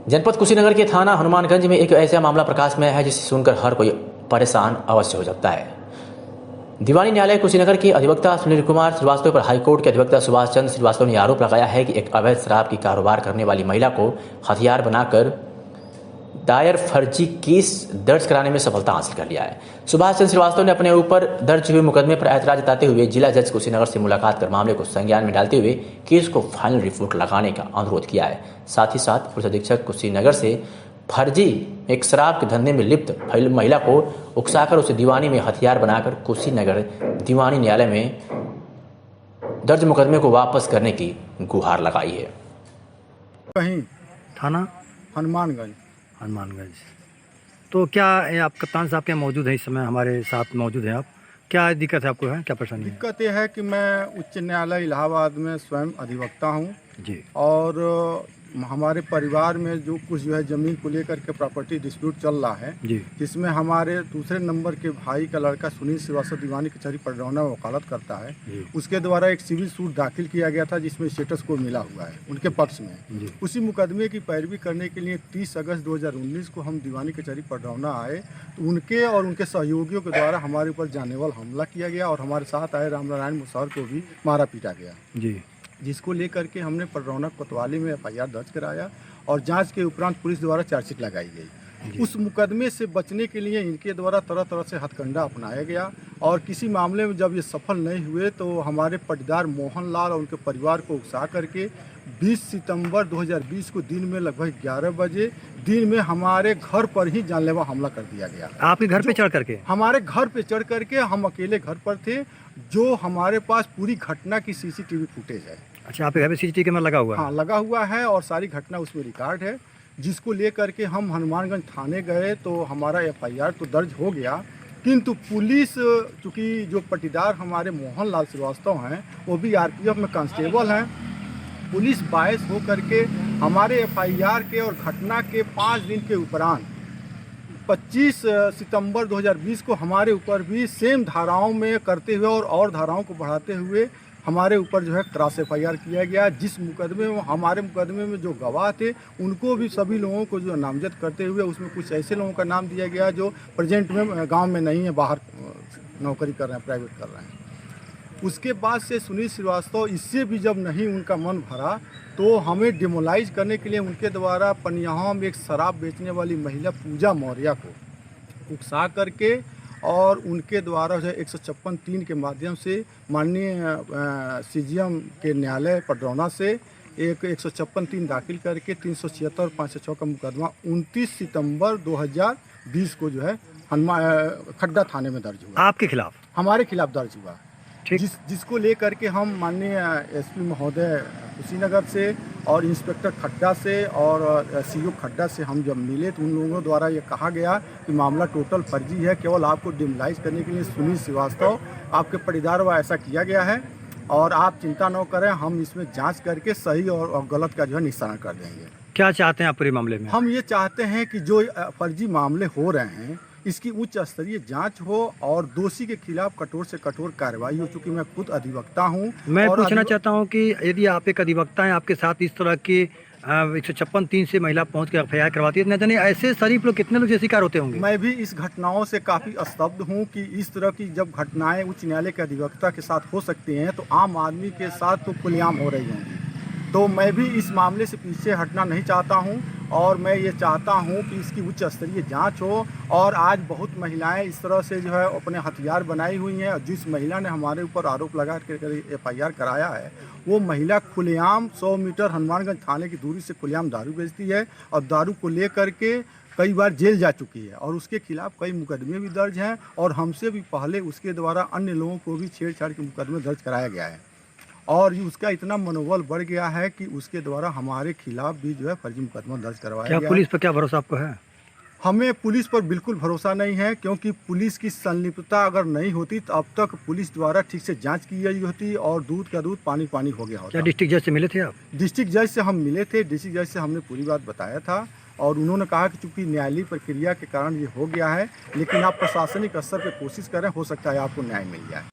जनपद कुशीनगर के थाना हनुमानगंज में एक ऐसा मामला प्रकाश में है जिसे सुनकर हर कोई परेशान अवश्य हो जाता है। दीवानी न्यायालय कुशीनगर के अधिवक्ता सुनील कुमार श्रीवास्तव पर हाईकोर्ट के अधिवक्ता सुभाष चंद्र श्रीवास्तव ने आरोप लगाया है कि एक अवैध शराब की कारोबार करने वाली महिला को हथियार बनाकर दायर फर्जी केस दर्ज कराने में सफलता हासिल कर लिया है। सुभाष चंद्र श्रीवास्तव ने अपने ऊपर दर्ज हुए मुकदमे पर ऐतराज जताते हुए जिला जज कुशीनगर से मुलाकात कर मामले को संज्ञान में डालते हुए केस को फाइनल रिपोर्ट लगाने का अनुरोध किया है। साथ ही साथ पुलिस अधीक्षक कुशीनगर से फर्जी एक शराब के धंधे में लिप्त महिला को उकसाकर उसे दीवानी में हथियार बनाकर कुशीनगर दीवानी न्यायालय में दर्ज मुकदमे को वापस करने की गुहार लगाई है। कहीं थाना हनुमानगंज। तो क्या आप कप्तान साहब क्या मौजूद हैं इस समय हमारे साथ मौजूद हैं आप? क्या दिक्कत है आपको, है क्या परेशानी है? दिक्कत यह है कि मैं उच्च न्यायालय इलाहाबाद में स्वयं अधिवक्ता हूं जी। और हमारे परिवार में जो कुछ है ज़मीन को लेकर के प्रॉपर्टी डिस्प्यूट चल रहा है जी। जिसमें हमारे दूसरे नंबर के भाई का लड़का सुनील श्रीवास्तव दीवानी कचहरी पडरौना में वकालत करता है। उसके द्वारा एक सिविल सूट दाखिल किया गया था जिसमें स्टेटस को मिला हुआ है उनके पक्ष में। उसी मुकदमे की पैरवी करने के लिए 30 अगस्त 2019 को हम दीवानी कचहरी पडरौना आए तो उनके और उनके सहयोगियों के द्वारा हमारे ऊपर जानलेवा हमला किया गया और हमारे साथ आए रामनारायण मुसहर को भी मारा पीटा गया जी, जिसको लेकर के हमने पडरौना कोतवाली में FIR दर्ज कराया और जांच के उपरांत पुलिस द्वारा चार्जशीट लगाई गई। उस मुकदमे से बचने के लिए इनके द्वारा तरह तरह से हथकंडा अपनाया गया और किसी मामले में जब ये सफल नहीं हुए तो हमारे पटीदार मोहन लाल और उनके परिवार को उकसा करके 20 सितंबर 2020 को दिन में लगभग 11 बजे दिन में हमारे घर पर ही जानलेवा हमला कर दिया गया। आपके घर पे चढ़ करके? हमारे घर पे चढ़ करके, हम अकेले घर पर थे, जो हमारे पास पूरी घटना की CCTV फुटेज है। अच्छा, आपके घर पे CCTV कैमरा लगा हुआ है? हाँ, लगा हुआ है और सारी घटना उसमें रिकॉर्ड है, जिसको लेकर के हम हनुमानगंज थाने गए तो हमारा FIR तो दर्ज हो गया, किंतु पुलिस चूँकि जो पटीदार हमारे मोहन लाल श्रीवास्तव हैं वो भी RPF में कांस्टेबल हैं, पुलिस बायस हो करके हमारे FIR के और घटना के 5 दिन के उपरांत 25 सितंबर 2020 को हमारे ऊपर भी सेम धाराओं में करते हुए और धाराओं को बढ़ाते हुए हमारे ऊपर जो है क्रॉस FIR किया गया। जिस मुकदमे में हमारे मुकदमे में जो गवाह थे उनको भी सभी लोगों को जो नामजद करते हुए उसमें कुछ ऐसे लोगों का नाम दिया गया जो प्रेजेंट में गांव में नहीं है, बाहर नौकरी कर रहे हैं, प्राइवेट कर रहे हैं। उसके बाद से सुनील श्रीवास्तव इससे भी जब नहीं उनका मन भरा तो हमें डिमोलाइज करने के लिए उनके द्वारा पनियाहा में एक शराब बेचने वाली महिला पूजा मौर्य को उकसा करके और उनके द्वारा जो है 156(3) के माध्यम से माननीय CGM के न्यायालय पडरौना से एक 156(3) दाखिल करके 376 और 506 का मुकदमा 29 सितंबर 2020 को जो है खड्डा थाने में दर्ज हुआ। आपके खिलाफ? हमारे खिलाफ दर्ज हुआ, जिसको लेकर के हम माननीय SP महोदय कुशीनगर से और इंस्पेक्टर खड्डा से और CO खड्डा से हम जब मिले तो उन लोगों द्वारा ये कहा गया कि मामला टोटल फर्जी है, केवल आपको डिमोलाइज करने के लिए सुनील श्रीवास्तव आपके पटीदार व ऐसा किया गया है और आप चिंता न करें, हम इसमें जांच करके सही और गलत का जो है निशाना कर देंगे। क्या चाहते हैं आप पूरे मामले में? हम ये चाहते हैं कि जो फर्जी मामले हो रहे हैं इसकी उच्च स्तरीय जांच हो और दोषी के खिलाफ कठोर से कठोर कार्रवाई हो। चूँकि मैं खुद अधिवक्ता हूं, मैं पूछना चाहता हूं कि यदि आप एक अधिवक्ता हैं, आपके साथ इस तरह की 156(3) से महिला पहुंच कर FIR करवाती है, न जाने ऐसे शरीफ लोग कितने लोग शिकार होते होंगे। मैं भी इस घटनाओं से काफ़ी स्तब्ध हूं कि इस तरह की जब घटनाएं उच्च न्यायालय के अधिवक्ता के साथ हो सकती हैं तो आम आदमी के साथ तो खुलेआम हो रही होंगी। तो मैं भी इस मामले से पीछे हटना नहीं चाहता हूं और मैं ये चाहता हूं कि इसकी उच्च स्तरीय जांच हो। और आज बहुत महिलाएं इस तरह से जो है अपने हथियार बनाई हुई हैं और जिस महिला ने हमारे ऊपर आरोप लगा कर FIR कराया है वो महिला खुलेआम 100 मीटर हनुमानगंज थाने की दूरी से खुलेआम दारू बेचती है और दारू को लेकर के कई बार जेल जा चुकी है और उसके खिलाफ कई मुकदमे भी दर्ज हैं और हमसे भी पहले उसके द्वारा अन्य लोगों को भी छेड़छाड़ के मुकदमे दर्ज कराया गया है और उसका इतना मनोबल बढ़ गया है कि उसके द्वारा हमारे खिलाफ भी जो है फर्जी मुकदमा दर्ज करवाया गया। क्या पुलिस पर क्या भरोसा आपको है? हमें पुलिस पर बिल्कुल भरोसा नहीं है, क्योंकि पुलिस की संलिप्तता अगर नहीं होती तो अब तक पुलिस द्वारा ठीक से जांच की गई होती और दूध का दूध पानी पानी हो गया होता। क्या डिस्ट्रिक्ट जज से मिले थे आप? डिस्ट्रिक्ट जज से हम मिले थे, डिस्ट्रिक्ट जज से हमने पूरी बात बताया था और उन्होंने कहा कि चूँकि न्यायालयीय प्रक्रिया के कारण ये हो गया है, लेकिन आप प्रशासनिक स्तर पर कोशिश करें, हो सकता है आपको न्याय मिल जाए।